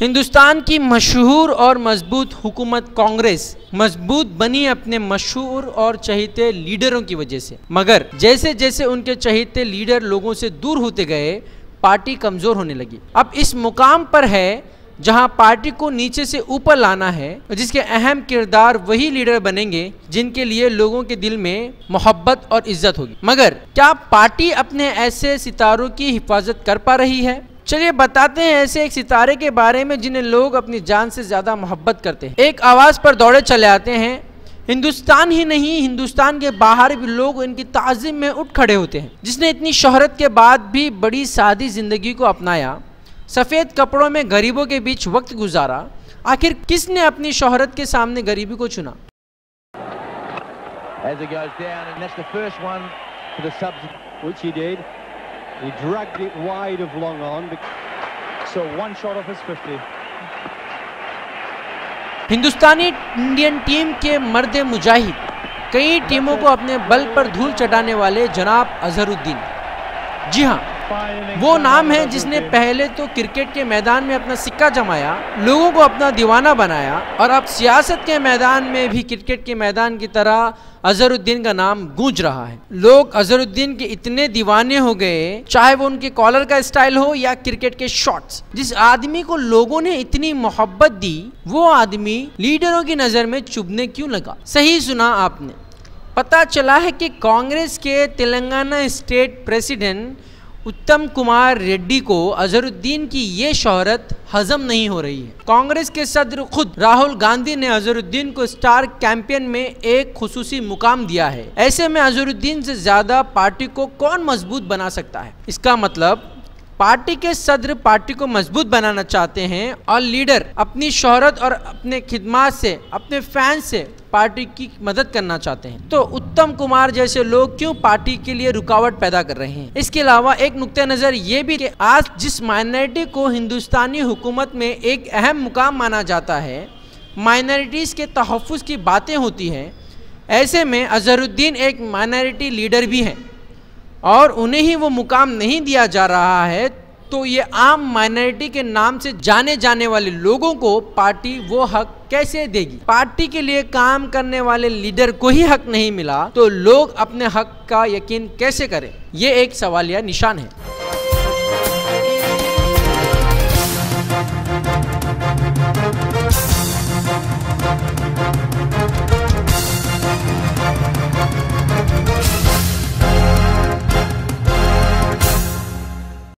हिंदुस्तान की मशहूर और मजबूत हुकूमत कांग्रेस मजबूत बनी अपने मशहूर और चहेते लीडरों की वजह से, मगर जैसे जैसे उनके चहेते लीडर लोगों से दूर होते गए, पार्टी कमजोर होने लगी। अब इस मुकाम पर है जहां पार्टी को नीचे से ऊपर लाना है, जिसके अहम किरदार वही लीडर बनेंगे जिनके लिए लोगों के दिल में मोहब्बत और इज्जत होगी। मगर क्या पार्टी अपने ऐसे सितारों की हिफाजत कर पा रही है? चलिए बताते हैं ऐसे एक सितारे के बारे में जिन्हें लोग अपनी जान से ज्यादा मोहब्बत करते हैं। एक आवाज पर दौड़े चले आते हैं। हिंदुस्तान ही नहीं, हिंदुस्तान के बाहर भी लोग इनकी ताज़ीम में उठ खड़े होते हैं। जिसने इतनी शोहरत के बाद भी बड़ी सादी जिंदगी को अपनाया, सफ़ेद कपड़ों में गरीबों के बीच वक्त गुजारा, आखिर किसने अपनी शोहरत के सामने गरीबी को चुना? He dragged it wide of long on, so one shot off his 50. Hindustani Indian team के मर्द मुजाहिद, कई टीमों को अपने बल पर धूल चटाने वाले जनाब अजहरुद्दीन। जी हाँ, वो नाम है जिसने पहले तो क्रिकेट के मैदान में अपना सिक्का जमाया, लोगों को अपना दीवाना बनाया, और अब सियासत के मैदान में भी क्रिकेट के मैदान की तरह अजहरुद्दीन का नाम गूंज रहा है। लोग अजहरुद्दीन के इतने दीवाने हो गए, चाहे वो उनके कॉलर का स्टाइल हो या क्रिकेट के शॉट्स। जिस आदमी को लोगों ने इतनी मोहब्बत दी, वो आदमी लीडरों की नज़र में चुभने क्यों लगा? सही सुना आपने। पता चला है कि कांग्रेस के तेलंगाना स्टेट प्रेसिडेंट उत्तम कुमार रेड्डी को अजहरुद्दीन की ये शोहरत हजम नहीं हो रही है। कांग्रेस के सदर खुद राहुल गांधी ने अजहरुद्दीन को स्टार कैंपेन में एक खुसूसी मुकाम दिया है। ऐसे में अजहरुद्दीन से ज्यादा पार्टी को कौन मजबूत बना सकता है? इसका मतलब पार्टी के सदर पार्टी को मजबूत बनाना चाहते हैं और लीडर अपनी शोहरत और अपने खिदमत से, अपने फैंस से पार्टी की मदद करना चाहते हैं। तो उत्तम कुमार जैसे लोग क्यों पार्टी के लिए रुकावट पैदा कर रहे हैं? इसके अलावा एक नुक्ते नज़र ये भी कि आज जिस माइनॉरिटी को हिंदुस्तानी हुकूमत में एक अहम मुकाम माना जाता है, माइनॉरिटीज़ के तहफ़्फ़ुज़ की बातें होती हैं, ऐसे में अजहरुद्दीन एक माइनॉरिटी लीडर भी हैं और उन्हें ही वो मुकाम नहीं दिया जा रहा है, तो ये आम माइनॉरिटी के नाम से जाने जाने वाले लोगों को पार्टी वो हक कैसे देगी? पार्टी के लिए काम करने वाले लीडर को ही हक नहीं मिला तो लोग अपने हक का यकीन कैसे करें? ये एक सवालिया निशान है।